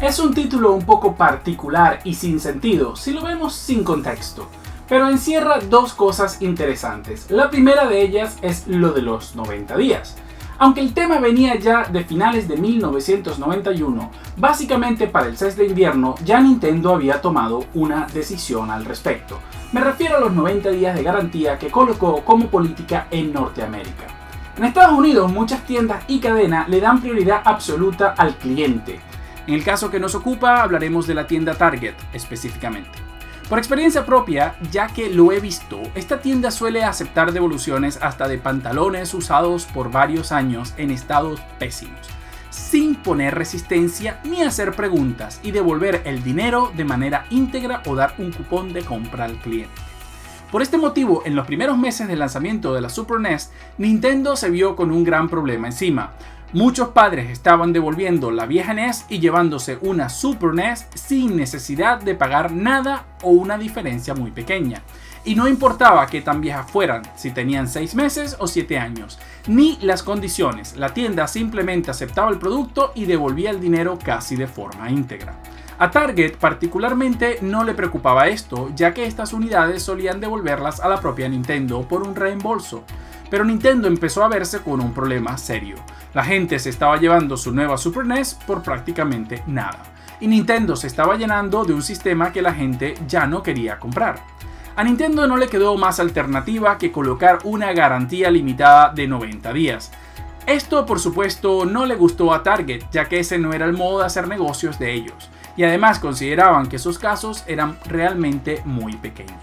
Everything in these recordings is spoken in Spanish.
Es un título un poco particular y sin sentido si lo vemos sin contexto, pero encierra dos cosas interesantes. La primera de ellas es lo de los 90 días. Aunque el tema venía ya de finales de 1991, básicamente para el CES de invierno ya Nintendo había tomado una decisión al respecto. Me refiero a los 90 días de garantía que colocó como política en Norteamérica. En Estados Unidos muchas tiendas y cadenas le dan prioridad absoluta al cliente. En el caso que nos ocupa hablaremos de la tienda Target específicamente. Por experiencia propia, ya que lo he visto, esta tienda suele aceptar devoluciones hasta de pantalones usados por varios años en estados pésimos, sin poner resistencia ni hacer preguntas y devolver el dinero de manera íntegra o dar un cupón de compra al cliente. Por este motivo, en los primeros meses del lanzamiento de la Super NES, Nintendo se vio con un gran problema encima. Muchos padres estaban devolviendo la vieja NES y llevándose una Super NES sin necesidad de pagar nada o una diferencia muy pequeña. Y no importaba qué tan viejas fueran, si tenían 6 meses o 7 años, ni las condiciones. La tienda simplemente aceptaba el producto y devolvía el dinero casi de forma íntegra. A Target particularmente no le preocupaba esto, ya que estas unidades solían devolverlas a la propia Nintendo por un reembolso. Pero Nintendo empezó a verse con un problema serio. La gente se estaba llevando su nueva Super NES por prácticamente nada. Y Nintendo se estaba llenando de un sistema que la gente ya no quería comprar. A Nintendo no le quedó más alternativa que colocar una garantía limitada de 90 días. Esto por supuesto no le gustó a Target, ya que ese no era el modo de hacer negocios de ellos. Y además consideraban que sus casos eran realmente muy pequeños.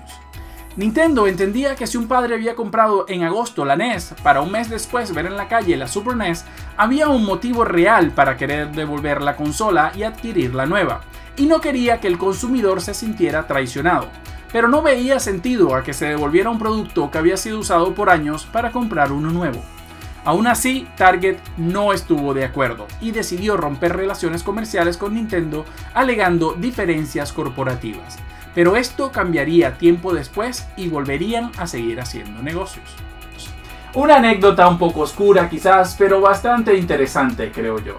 Nintendo entendía que si un padre había comprado en agosto la NES para un mes después ver en la calle la Super NES, había un motivo real para querer devolver la consola y adquirir la nueva, y no quería que el consumidor se sintiera traicionado, pero no veía sentido a que se devolviera un producto que había sido usado por años para comprar uno nuevo. Aún así, Target no estuvo de acuerdo y decidió romper relaciones comerciales con Nintendo alegando diferencias corporativas. Pero esto cambiaría tiempo después y volverían a seguir haciendo negocios. Una anécdota un poco oscura quizás, pero bastante interesante creo yo.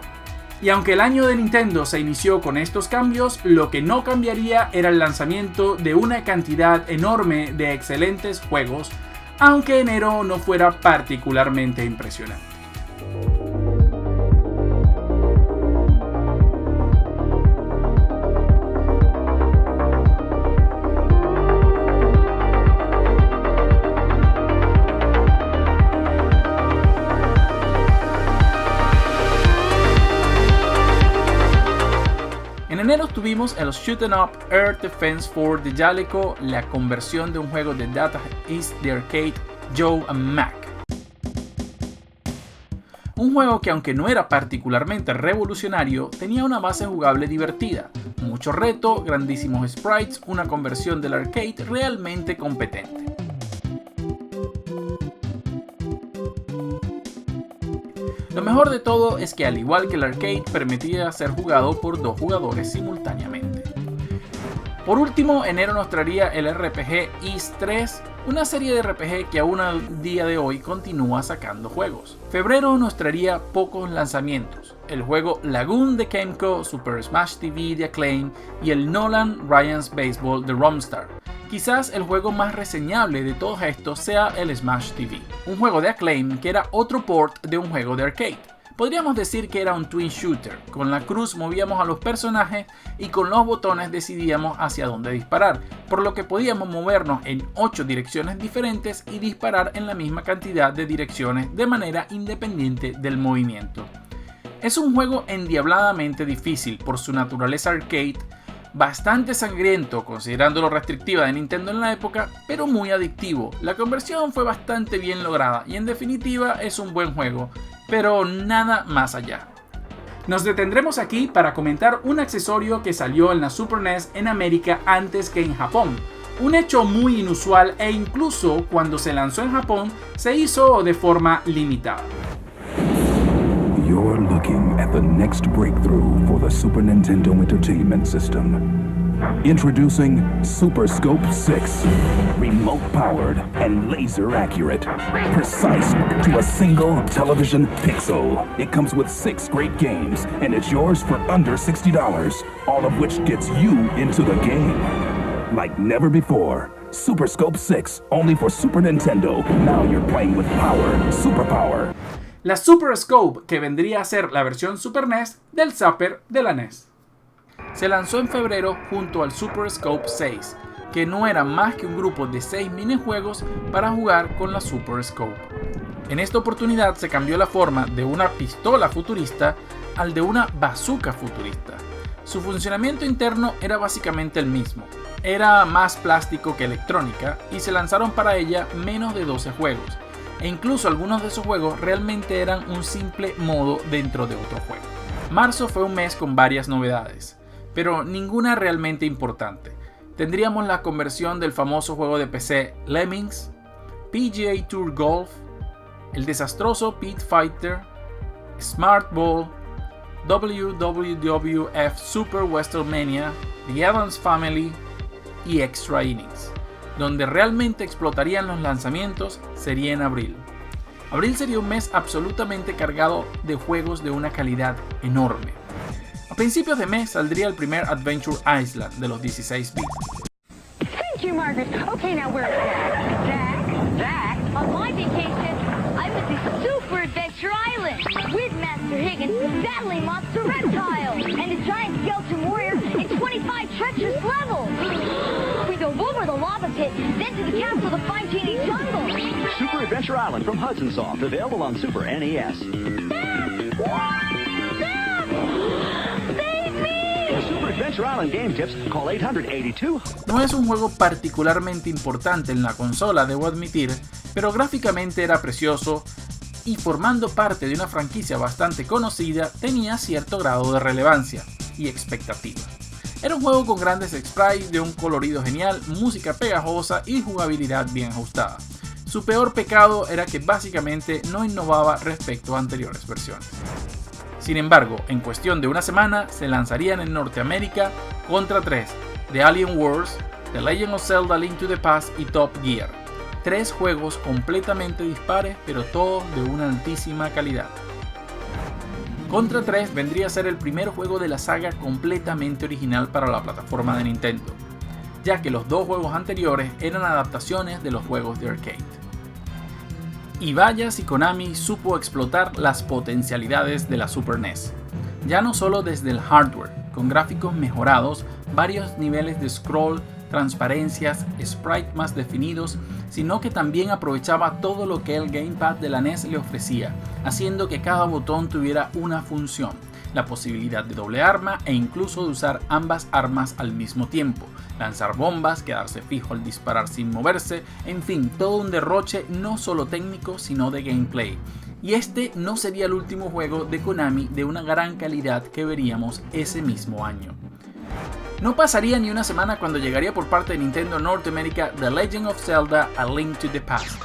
Y aunque el año de Nintendo se inició con estos cambios, lo que no cambiaría era el lanzamiento de una cantidad enorme de excelentes juegos, aunque enero no fuera particularmente impresionante. En enero tuvimos el Shoot 'em Up Air Defense for the Jaleco, la conversión de un juego de Data East de arcade Joe and Mac. Un juego que aunque no era particularmente revolucionario, tenía una base jugable divertida, mucho reto, grandísimos sprites, una conversión del arcade realmente competente. Lo mejor de todo es que al igual que el arcade permitía ser jugado por 2 jugadores simultáneamente. Por último, enero nos traería el RPG Ys 3, una serie de RPG que aún al día de hoy continúa sacando juegos. Febrero nos traería pocos lanzamientos, el juego Lagoon de Kemco, Super Smash TV de Acclaim y el Nolan Ryan's Baseball de Romstar. Quizás el juego más reseñable de todos estos sea el Smash TV, un juego de Acclaim que era otro port de un juego de arcade. Podríamos decir que era un twin shooter, con la cruz movíamos a los personajes y con los botones decidíamos hacia dónde disparar, por lo que podíamos movernos en 8 direcciones diferentes y disparar en la misma cantidad de direcciones de manera independiente del movimiento. Es un juego endiabladamente difícil por su naturaleza arcade, bastante sangriento considerando lo restrictiva de Nintendo en la época, pero muy adictivo. La conversión fue bastante bien lograda y en definitiva es un buen juego, pero nada más allá. Nos detendremos aquí para comentar un accesorio que salió en la Super NES en América antes que en Japón. Un hecho muy inusual e incluso cuando se lanzó en Japón se hizo de forma limitada. You're looking at the next breakthrough for the Super Nintendo Entertainment System. Introducing Super Scope 6. Remote-powered and laser-accurate. Precise to a single television pixel. It comes with 6 great games, and it's yours for under $60, all of which gets you into the game. Like never before. Super Scope 6, only for Super Nintendo. Now you're playing with power, superpower. La Super Scope, que vendría a ser la versión Super NES del Zapper de la NES. Se lanzó en febrero junto al Super Scope 6, que no era más que un grupo de 6 minijuegos para jugar con la Super Scope. En esta oportunidad se cambió la forma de una pistola futurista al de una bazooka futurista. Su funcionamiento interno era básicamente el mismo. Era más plástico que electrónica y se lanzaron para ella menos de 12 juegos. E incluso algunos de esos juegos realmente eran un simple modo dentro de otro juego. Marzo fue un mes con varias novedades, pero ninguna realmente importante. Tendríamos la conversión del famoso juego de PC Lemmings, PGA Tour Golf, el desastroso Pit Fighter, Smart Ball, WWF Super WrestleMania, The Addams Family y Extra Innings. Donde realmente explotarían los lanzamientos sería en abril. Abril sería un mes absolutamente cargado de juegos de una calidad enorme. A principios de mes saldría el primer Adventure Island de los 16 bits. Thank you, Margaret. Okay, now where's Zach? Zach? On my vacation, I went to Super Adventure Island with Master Higgins battling monster reptiles and a giant skeleton warrior in 25 treacherous levels. We dove over the lava pit, then to the castle to find Genie Jungle. Super Adventure Island from Hudson Soft, available on Super NES. Super Adventure Island game tips, call 882. No es un juego particularmente importante en la consola, debo admitir, pero gráficamente era precioso y formando parte de una franquicia bastante conocida tenía cierto grado de relevancia y expectativa. Era un juego con grandes sprites, de un colorido genial, música pegajosa y jugabilidad bien ajustada. Su peor pecado era que básicamente no innovaba respecto a anteriores versiones. Sin embargo, en cuestión de una semana se lanzarían en Norteamérica Contra 3, The Alien Wars, The Legend of Zelda: Link to the Past y Top Gear. 3 juegos completamente dispares, pero todos de una altísima calidad. Contra 3 vendría a ser el primer juego de la saga completamente original para la plataforma de Nintendo, ya que los 2 juegos anteriores eran adaptaciones de los juegos de arcade. Y vaya si Konami supo explotar las potencialidades de la Super NES. Ya no solo desde el hardware, con gráficos mejorados, varios niveles de scroll, transparencias, sprites más definidos, sino que también aprovechaba todo lo que el gamepad de la NES le ofrecía, haciendo que cada botón tuviera una función, la posibilidad de doble arma e incluso de usar ambas armas al mismo tiempo, lanzar bombas, quedarse fijo al disparar sin moverse, en fin, todo un derroche no solo técnico sino de gameplay. Y este no sería el último juego de Konami de una gran calidad que veríamos ese mismo año. No pasaría ni una semana cuando llegaría por parte de Nintendo Norteamérica The Legend of Zelda: A Link to the Past.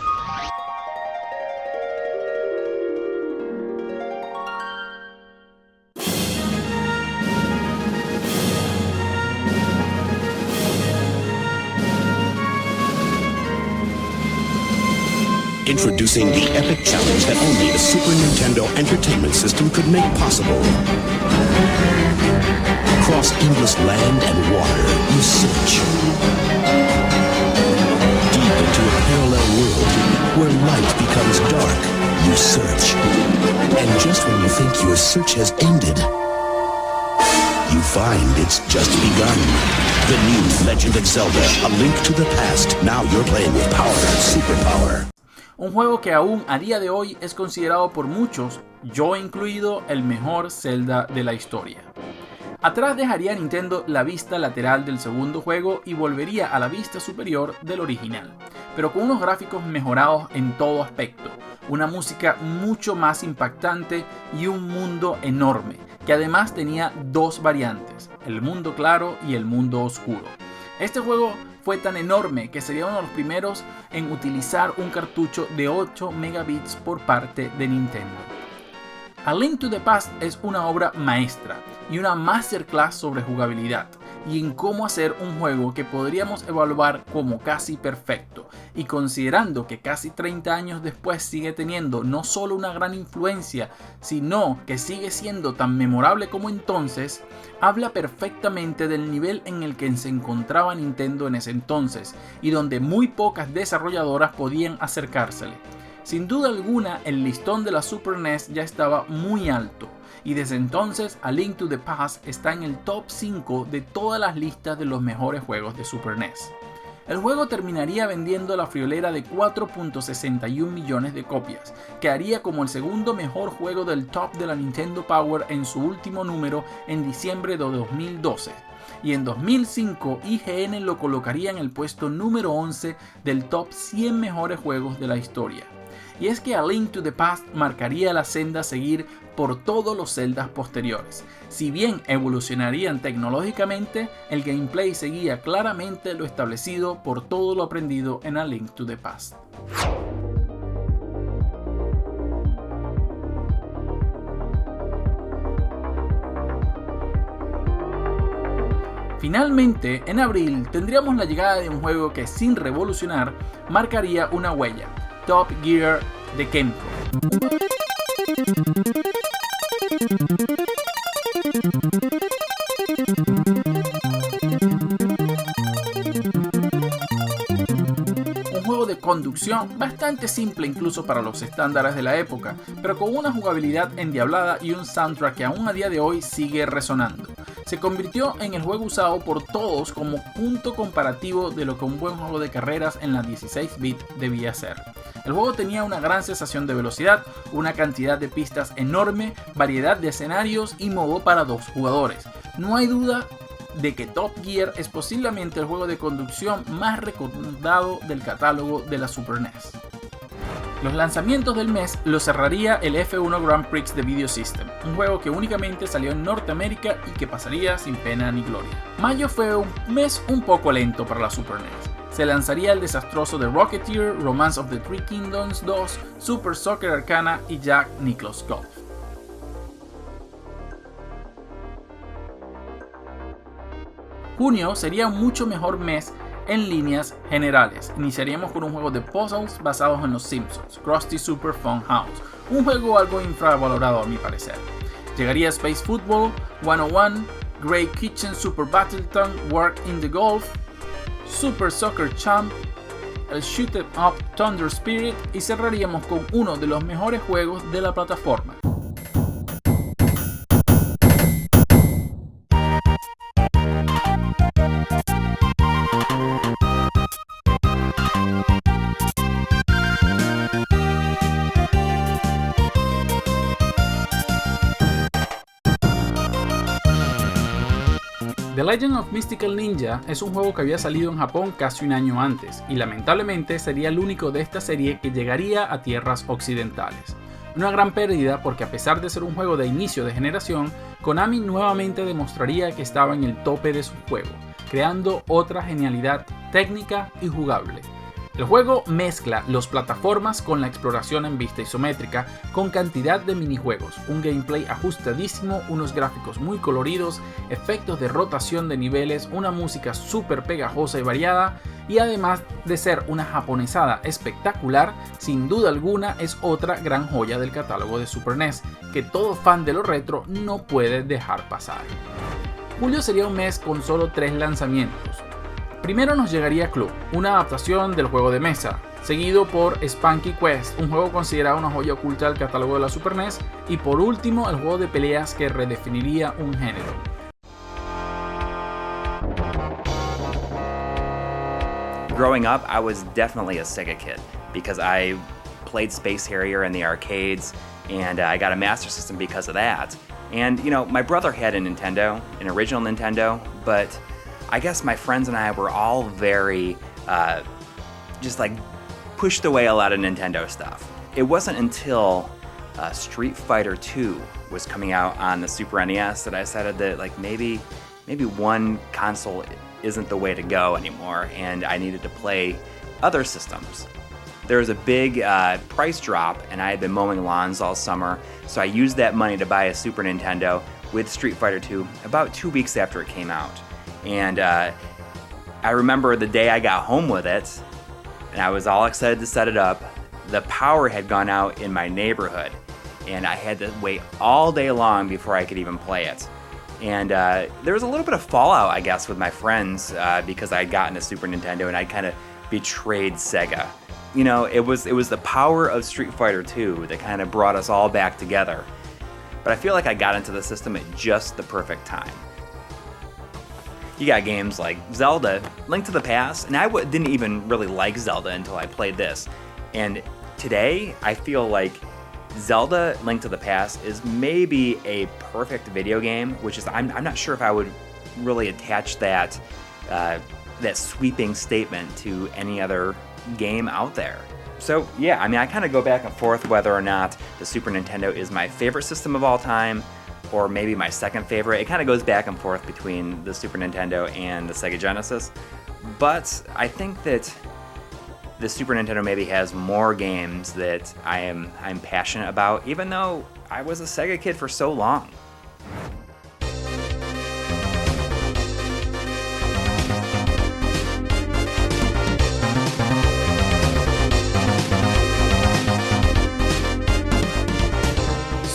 Introducing the epic challenge that only the Super Nintendo Entertainment System could make possible. Across endless land and water, you search. Deep into a parallel world where light becomes dark, you search. And just when you think your search has ended, you find it's just begun. The new Legend of Zelda: A Link to the Past. Now you're playing with power, superpower. Un juego que aún a día de hoy es considerado por muchos, yo incluido, el mejor Zelda de la historia. Atrás dejaría Nintendo la vista lateral del segundo juego y volvería a la vista superior del original, pero con unos gráficos mejorados en todo aspecto, una música mucho más impactante y un mundo enorme, que además tenía dos variantes, el mundo claro y el mundo oscuro. Este juego fue tan enorme que sería uno de los primeros en utilizar un cartucho de 8 megabits por parte de Nintendo. A Link to the Past es una obra maestra y una masterclass sobre jugabilidad y en cómo hacer un juego que podríamos evaluar como casi perfecto, y considerando que casi 30 años después sigue teniendo no solo una gran influencia, sino que sigue siendo tan memorable como entonces, habla perfectamente del nivel en el que se encontraba Nintendo en ese entonces y donde muy pocas desarrolladoras podían acercársele. Sin duda alguna, el listón de la Super NES ya estaba muy alto, y desde entonces A Link to the Past está en el top 5 de todas las listas de los mejores juegos de Super NES. El juego terminaría vendiendo la friolera de 4.61 millones de copias, que haría como el segundo mejor juego del top de la Nintendo Power en su último número en diciembre de 2012. Y en 2005 IGN lo colocaría en el puesto número 11 del top 100 mejores juegos de la historia. Y es que A Link to the Past marcaría la senda a seguir por todos los Zeldas posteriores. Si bien evolucionarían tecnológicamente, el gameplay seguía claramente lo establecido por todo lo aprendido en A Link to the Past. Finalmente, en abril tendríamos la llegada de un juego que, sin revolucionar, marcaría una huella: Top Gear de Capcom. Un juego de conducción bastante simple incluso para los estándares de la época, pero con una jugabilidad endiablada y un soundtrack que aún a día de hoy sigue resonando. Se convirtió en el juego usado por todos como punto comparativo de lo que un buen juego de carreras en la 16 bits debía ser. El juego tenía una gran sensación de velocidad, una cantidad de pistas enorme, variedad de escenarios y modo para 2 jugadores. No hay duda de que Top Gear es posiblemente el juego de conducción más recordado del catálogo de la Super NES. Los lanzamientos del mes los cerraría el F1 Grand Prix de Video System, un juego que únicamente salió en Norteamérica y que pasaría sin pena ni gloria. Mayo fue un mes un poco lento para la Super NES. Se lanzaría el desastroso The Rocketeer, Romance of the Three Kingdoms 2, Super Soccer Arcana y Jack Nicklaus Golf. Junio sería un mucho mejor mes en líneas generales. Iniciaríamos con un juego de puzzles basados en los Simpsons, Krusty Super Fun House, un juego algo infravalorado a mi parecer. Llegaría Space Football 101, Great Kitchen Super Battleton, Work in the Golf, Super Soccer Champ, el Shoot 'em Up Thunder Spirit, y cerraríamos con uno de los mejores juegos de la plataforma. The Legend of Mystical Ninja es un juego que había salido en Japón casi un año antes, y lamentablemente sería el único de esta serie que llegaría a tierras occidentales. Una gran pérdida porque, a pesar de ser un juego de inicio de generación, Konami nuevamente demostraría que estaba en el tope de su juego, creando otra genialidad técnica y jugable. El juego mezcla las plataformas con la exploración en vista isométrica, con cantidad de minijuegos, un gameplay ajustadísimo, unos gráficos muy coloridos, efectos de rotación de niveles, una música súper pegajosa y variada, y además de ser una japonesada espectacular, sin duda alguna es otra gran joya del catálogo de Super NES, que todo fan de lo retro no puede dejar pasar. Julio sería un mes con solo 3 lanzamientos. Primero nos llegaría Club, una adaptación del juego de mesa, seguido por Spunky Quest, un juego considerado una joya oculta del catálogo de la Super NES, y por último el juego de peleas que redefiniría un género. Growing up, I was definitely a Sega kid because I played Space Harrier in the arcades, and I got a Master System because of that. And, you know, my brother had a Nintendo, an original Nintendo, but I guess my friends and I were all very, just like pushed away a lot of Nintendo stuff. It wasn't until Street Fighter 2 was coming out on the Super NES that I decided that like maybe one console isn't the way to go anymore, and I needed to play other systems. There was a big price drop, and I had been mowing lawns all summer, so I used that money to buy a Super Nintendo with Street Fighter 2 about 2 weeks after it came out. And I remember the day I got home with it, and I was all excited to set it up. The power had gone out in my neighborhood, and I had to wait all day long before I could even play it. And there was a little bit of fallout, I guess, with my friends because I had gotten a Super Nintendo and I kind of betrayed Sega. You know, it was the power of Street Fighter 2 that kind of brought us all back together. But I feel like I got into the system at just the perfect time. You got games like Zelda, Link to the Past, and I didn't even really like Zelda until I played this. And today, I feel like Zelda Link to the Past is maybe a perfect video game, which is I'm not sure if I would really attach that sweeping statement to any other game out there. So yeah, I mean, I kind of go back and forth whether or not the Super Nintendo is my favorite system of all time or maybe my second favorite. It kind of goes back and forth between the Super Nintendo and the Sega Genesis. But I think that the Super Nintendo maybe has more games that I'm passionate about, even though I was a Sega kid for so long.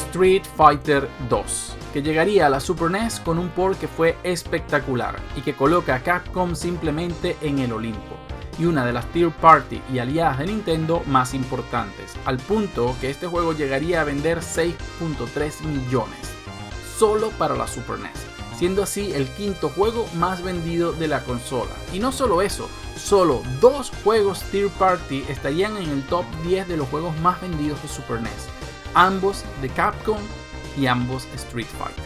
Street Fighter 2, que llegaría a la Super NES con un port que fue espectacular y que coloca a Capcom simplemente en el Olimpo, y una de las third party y aliadas de Nintendo más importantes, al punto que este juego llegaría a vender 6.3 millones, solo para la Super NES, siendo así el quinto juego más vendido de la consola. Y no solo eso, solo 2 juegos third party estarían en el top 10 de los juegos más vendidos de Super NES, ambos de Capcom y ambos Street Fighter.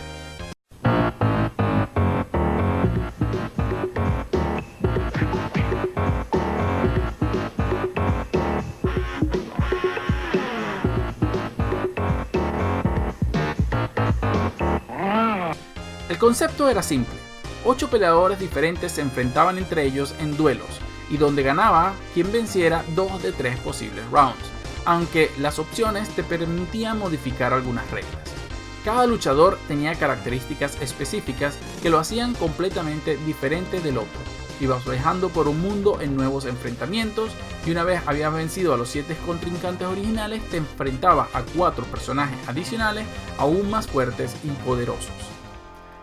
El concepto era simple: 8 peleadores diferentes se enfrentaban entre ellos en duelos, y donde ganaba quien venciera 2 de 3 posibles rounds, aunque las opciones te permitían modificar algunas reglas. Cada luchador tenía características específicas que lo hacían completamente diferente del otro. Ibas viajando por un mundo en nuevos enfrentamientos, y una vez habías vencido a los 7 contrincantes originales, te enfrentabas a 4 personajes adicionales aún más fuertes y poderosos.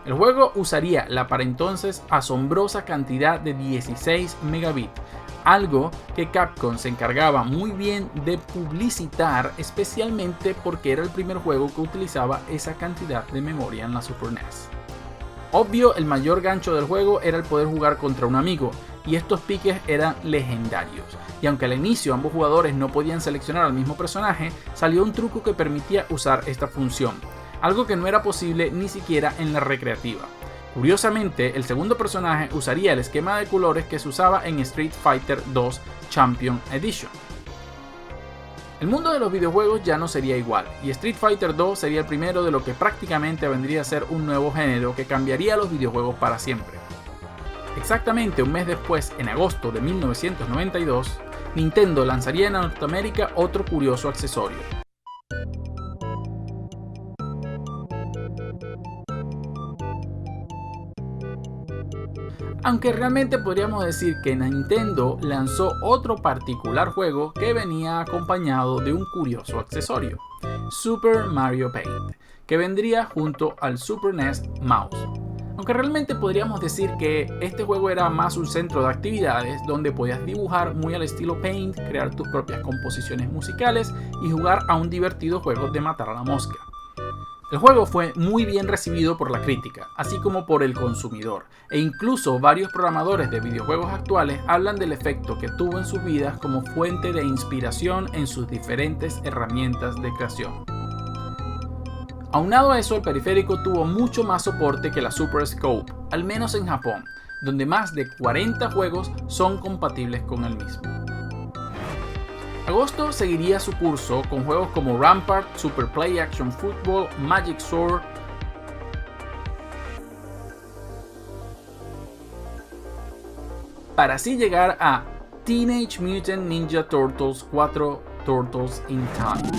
El juego usaría la para entonces asombrosa cantidad de 16 megabits, algo que Capcom se encargaba muy bien de publicitar, especialmente porque era el primer juego que utilizaba esa cantidad de memoria en la Super NES. Obvio, el mayor gancho del juego era el poder jugar contra un amigo, y estos piques eran legendarios. Y aunque al inicio ambos jugadores no podían seleccionar al mismo personaje, salió un truco que permitía usar esta función, algo que no era posible ni siquiera en la recreativa. Curiosamente, el segundo personaje usaría el esquema de colores que se usaba en Street Fighter 2 Champion Edition. El mundo de los videojuegos ya no sería igual, y Street Fighter 2 sería el primero de lo que prácticamente vendría a ser un nuevo género que cambiaría los videojuegos para siempre. Exactamente un mes después, en agosto de 1992, Nintendo lanzaría en Norteamérica otro curioso accesorio. Aunque realmente podríamos decir que Nintendo lanzó otro particular juego que venía acompañado de un curioso accesorio, Super Mario Paint, que vendría junto al Super NES Mouse. Aunque realmente podríamos decir que este juego era más un centro de actividades donde podías dibujar muy al estilo Paint, crear tus propias composiciones musicales y jugar a un divertido juego de matar a la mosca. El juego fue muy bien recibido por la crítica, así como por el consumidor, e incluso varios programadores de videojuegos actuales hablan del efecto que tuvo en sus vidas como fuente de inspiración en sus diferentes herramientas de creación. Aunado a eso, el periférico tuvo mucho más soporte que la Super Scope, al menos en Japón, donde más de 40 juegos son compatibles con el mismo. Agosto seguiría su curso con juegos como Rampart, Super Play Action Football, Magic Sword, para así llegar a Teenage Mutant Ninja Turtles 4 Turtles in Time.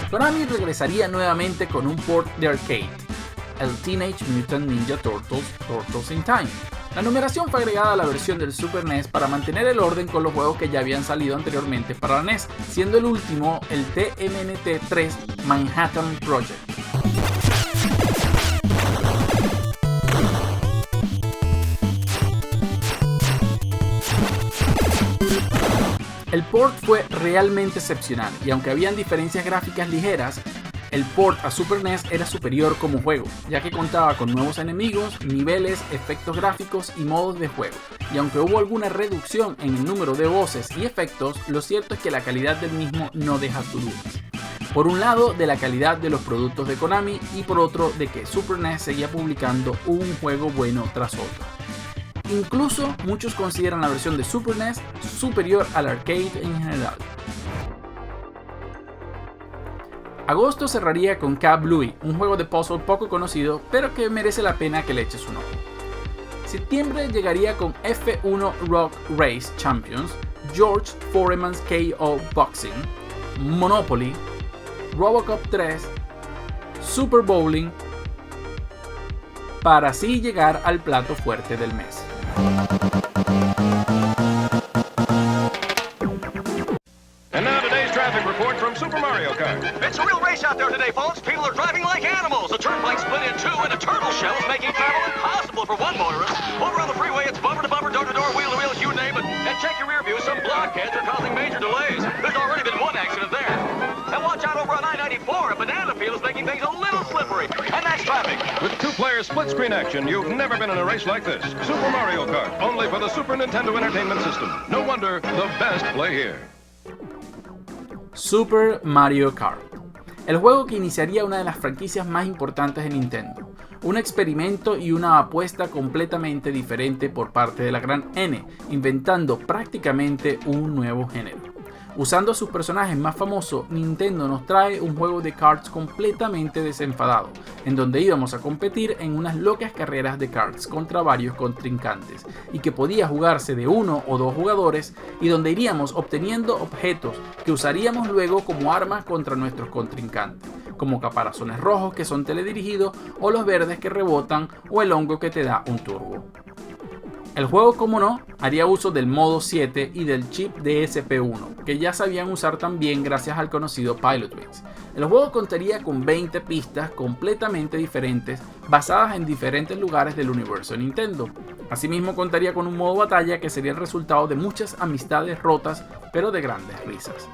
Konami regresaría nuevamente con un port de arcade, el Teenage Mutant Ninja Turtles Turtles in Time. La numeración fue agregada a la versión del Super NES para mantener el orden con los juegos que ya habían salido anteriormente para la NES, siendo el último el TMNT3 Manhattan Project. El port fue realmente excepcional y aunque habían diferencias gráficas ligeras, el port a Super NES era superior como juego, ya que contaba con nuevos enemigos, niveles, efectos gráficos y modos de juego. Y aunque hubo alguna reducción en el número de voces y efectos, lo cierto es que la calidad del mismo no deja dudas. Por un lado, de la calidad de los productos de Konami y por otro, de que Super NES seguía publicando un juego bueno tras otro. Incluso muchos consideran la versión de Super NES superior al arcade en general. Agosto cerraría con Ca Bluey, un juego de puzzle poco conocido, pero que merece la pena que le eches un ojo. Septiembre llegaría con F1 Rock Race Champions, George Foreman's KO Boxing, Monopoly, Robocop 3, Super Bowling, para así llegar al plato fuerte del mes. And now today's traffic report from Super Mario Kart. It's a real race out there today, folks. People are driving like animals. The turnpike split in two, and a turtle shell is making travel impossible for one motorist. Over on the freeway, it's bumper to bumper, door to door, wheel to wheel, you name it. And check your rear view. Some blockheads are causing major delays. There's already been one accident there. And watch out over on I-94. A banana peel is making things a little slippery. And that's traffic. With two-player split-screen action, you've never been in a race like this. Super Mario Kart, only for the Super Nintendo Entertainment System. No wonder the best play here. Super Mario Kart, el juego que iniciaría una de las franquicias más importantes de Nintendo, un experimento y una apuesta completamente diferente por parte de la gran N, inventando prácticamente un nuevo género. Usando a sus personajes más famosos, Nintendo nos trae un juego de karts completamente desenfadado, en donde íbamos a competir en unas locas carreras de karts contra varios contrincantes, y que podía jugarse de 1 o 2 jugadores, y donde iríamos obteniendo objetos que usaríamos luego como armas contra nuestros contrincantes, como caparazones rojos que son teledirigidos, o los verdes que rebotan, o el hongo que te da un turbo. El juego, como no, haría uso del modo 7 y del chip DSP-1, que ya sabían usar también gracias al conocido Pilotwings. El juego contaría con 20 pistas completamente diferentes, basadas en diferentes lugares del universo de Nintendo. Asimismo contaría con un modo batalla que sería el resultado de muchas amistades rotas, pero de grandes risas.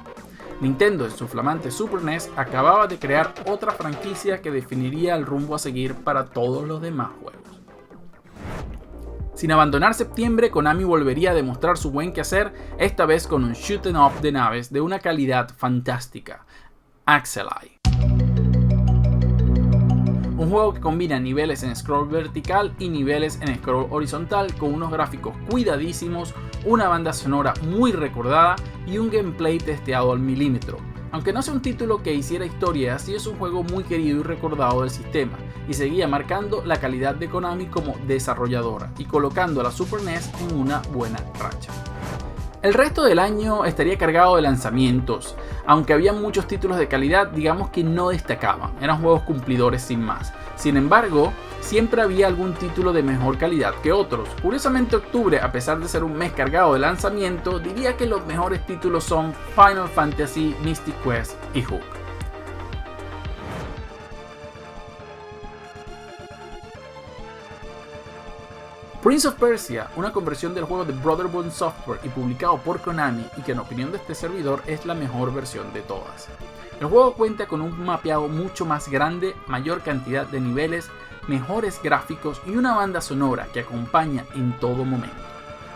Nintendo, en su flamante Super NES, acababa de crear otra franquicia que definiría el rumbo a seguir para todos los demás juegos. Sin abandonar septiembre, Konami volvería a demostrar su buen quehacer, esta vez con un shoot 'em up de naves de una calidad fantástica, Axelai. Un juego que combina niveles en scroll vertical y niveles en scroll horizontal con unos gráficos cuidadísimos, una banda sonora muy recordada y un gameplay testeado al milímetro. Aunque no sea un título que hiciera historia, sí es un juego muy querido y recordado del sistema, y seguía marcando la calidad de Konami como desarrolladora y colocando a la Super NES en una buena racha. El resto del año estaría cargado de lanzamientos, aunque había muchos títulos de calidad, digamos que no destacaban, eran juegos cumplidores sin más. Sin embargo, siempre había algún título de mejor calidad que otros. Curiosamente, octubre, a pesar de ser un mes cargado de lanzamiento, diría que los mejores títulos son Final Fantasy, Mystic Quest y Hook. Prince of Persia, una conversión del juego de Brotherborn Software y publicado por Konami, y que en opinión de este servidor es la mejor versión de todas. El juego cuenta con un mapeado mucho más grande, mayor cantidad de niveles, mejores gráficos y una banda sonora que acompaña en todo momento.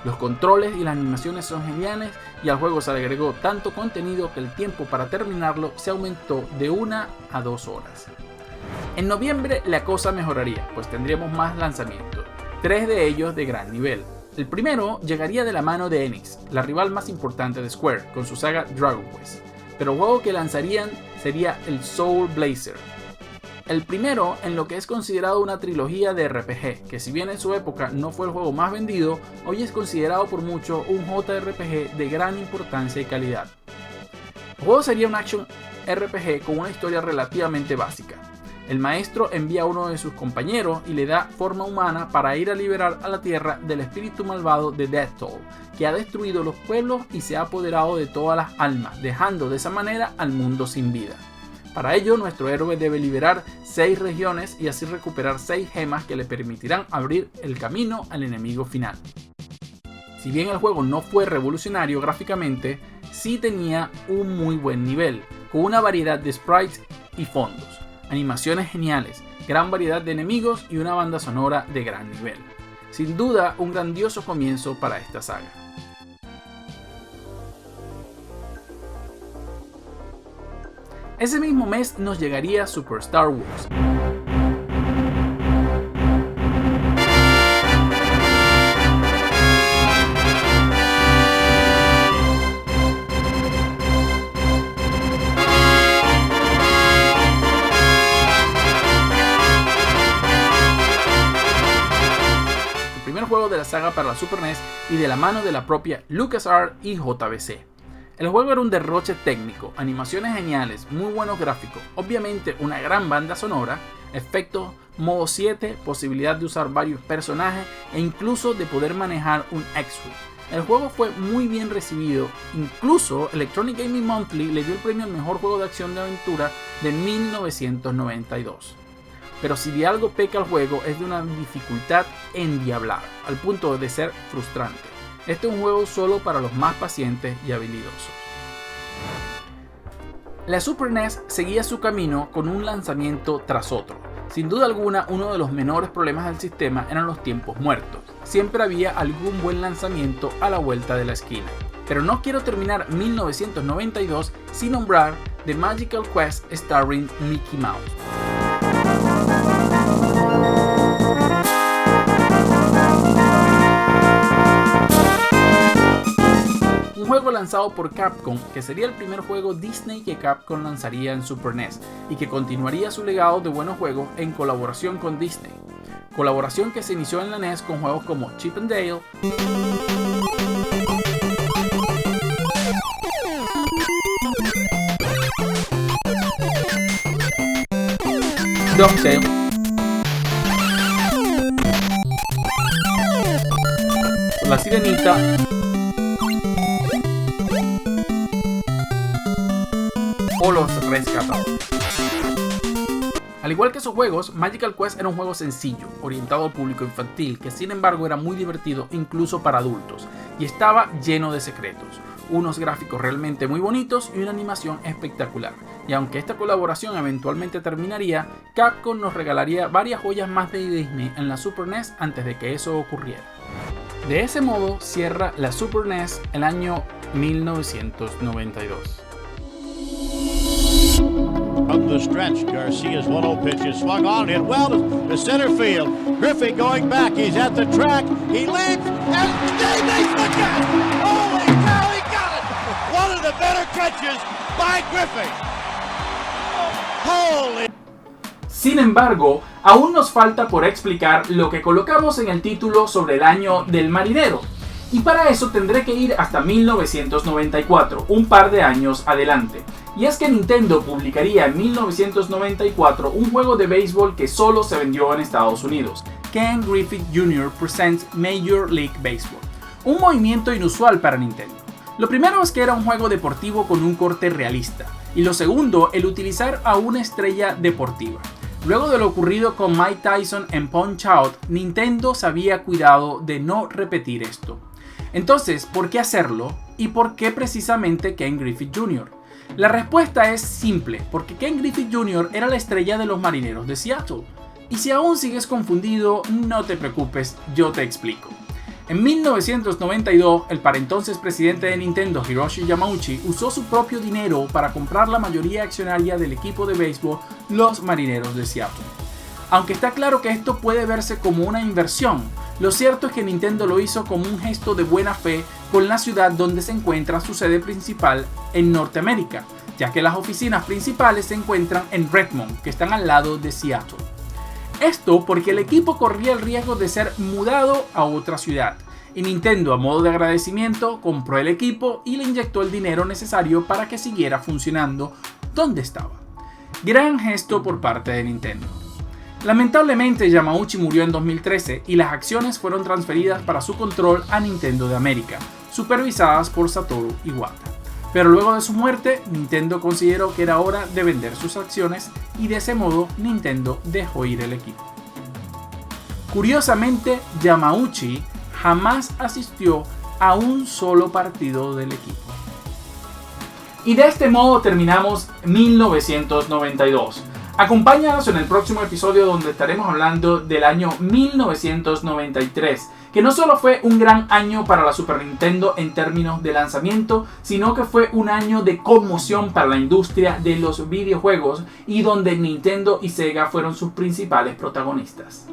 Los controles y las animaciones son geniales y al juego se le agregó tanto contenido que el tiempo para terminarlo se aumentó de 1 a 2 horas. En noviembre la cosa mejoraría, pues tendríamos más lanzamientos, 3 de ellos de gran nivel. El primero llegaría de la mano de Enix, la rival más importante de Square, con su saga Dragon Quest, pero el juego que lanzarían sería el Soul Blazer. El primero en lo que es considerado una trilogía de RPG, que si bien en su época no fue el juego más vendido, hoy es considerado por muchos un JRPG de gran importancia y calidad. El juego sería un action RPG con una historia relativamente básica. El maestro envía a uno de sus compañeros y le da forma humana para ir a liberar a la Tierra del espíritu malvado de Death Toll, que ha destruido los pueblos y se ha apoderado de todas las almas, dejando de esa manera al mundo sin vida. Para ello, nuestro héroe debe liberar 6 regiones y así recuperar 6 gemas que le permitirán abrir el camino al enemigo final. Si bien el juego no fue revolucionario gráficamente, sí tenía un muy buen nivel, con una variedad de sprites y fondos, animaciones geniales, gran variedad de enemigos y una banda sonora de gran nivel. Sin duda, un grandioso comienzo para esta saga. Ese mismo mes nos llegaría Super Star Wars. Juego de la saga para la Super NES y de la mano de la propia LucasArts y JVC. El juego era un derroche técnico, animaciones geniales, muy buenos gráficos, obviamente una gran banda sonora, efectos, modo 7, posibilidad de usar varios personajes e incluso de poder manejar un X-Wing. El juego fue muy bien recibido, incluso Electronic Gaming Monthly le dio el premio al mejor juego de acción de aventura de 1992. Pero si de algo peca el juego es de una dificultad endiablada, al punto de ser frustrante. Este es un juego solo para los más pacientes y habilidosos. La Super NES seguía su camino con un lanzamiento tras otro. Sin duda alguna, uno de los menores problemas del sistema eran los tiempos muertos. Siempre había algún buen lanzamiento a la vuelta de la esquina. Pero no quiero terminar 1992 sin nombrar The Magical Quest starring Mickey Mouse. Un juego lanzado por Capcom, que sería el primer juego Disney que Capcom lanzaría en Super NES y que continuaría su legado de buenos juegos en colaboración con Disney. Colaboración que se inició en la NES con juegos como Chip and Dale, DuckTales, La Sirenita, o Los Rescatados. Al igual que esos juegos, Magical Quest era un juego sencillo, orientado al público infantil, que sin embargo era muy divertido incluso para adultos, y estaba lleno de secretos, unos gráficos realmente muy bonitos y una animación espectacular. Y aunque esta colaboración eventualmente terminaría, Capcom nos regalaría varias joyas más de Disney en la Super NES antes de que eso ocurriera. De ese modo cierra la Super NES el año 1992. From the stretch, Garcia's 1-0 pitch is swung on and well to center field. Griffey going back, he's at the track, he leaps, and they make the catch! Holy cow, he got it! One of the better catches by Griffey! Holy... Sin embargo, aún nos falta por explicar lo que colocamos en el título sobre el año del marinero. Y para eso tendré que ir hasta 1994, un par de años adelante. Y es que Nintendo publicaría en 1994 un juego de béisbol que solo se vendió en Estados Unidos, Ken Griffey Jr. Presents Major League Baseball, un movimiento inusual para Nintendo. Lo primero es que era un juego deportivo con un corte realista, y lo segundo, el utilizar a una estrella deportiva. Luego de lo ocurrido con Mike Tyson en Punch-Out, Nintendo se había cuidado de no repetir esto. Entonces, ¿por qué hacerlo? ¿Y por qué precisamente Ken Griffey Jr.? La respuesta es simple, porque Ken Griffey Jr. era la estrella de los Marineros de Seattle. Y si aún sigues confundido, no te preocupes, yo te explico. En 1992, el para entonces presidente de Nintendo, Hiroshi Yamauchi, usó su propio dinero para comprar la mayoría accionaria del equipo de béisbol, los Marineros de Seattle. Aunque está claro que esto puede verse como una inversión, lo cierto es que Nintendo lo hizo como un gesto de buena fe con la ciudad donde se encuentra su sede principal en Norteamérica, ya que las oficinas principales se encuentran en Redmond, que están al lado de Seattle. Esto porque el equipo corría el riesgo de ser mudado a otra ciudad, y Nintendo, a modo de agradecimiento, compró el equipo y le inyectó el dinero necesario para que siguiera funcionando donde estaba. Gran gesto por parte de Nintendo. Lamentablemente, Yamauchi murió en 2013 y las acciones fueron transferidas para su control a Nintendo de América, supervisadas por Satoru Iwata. Pero luego de su muerte, Nintendo consideró que era hora de vender sus acciones y de ese modo Nintendo dejó ir el equipo. Curiosamente, Yamauchi jamás asistió a un solo partido del equipo. Y de este modo terminamos 1992. Acompáñanos en el próximo episodio donde estaremos hablando del año 1993, que no solo fue un gran año para la Super Nintendo en términos de lanzamiento, sino que fue un año de conmoción para la industria de los videojuegos y donde Nintendo y Sega fueron sus principales protagonistas.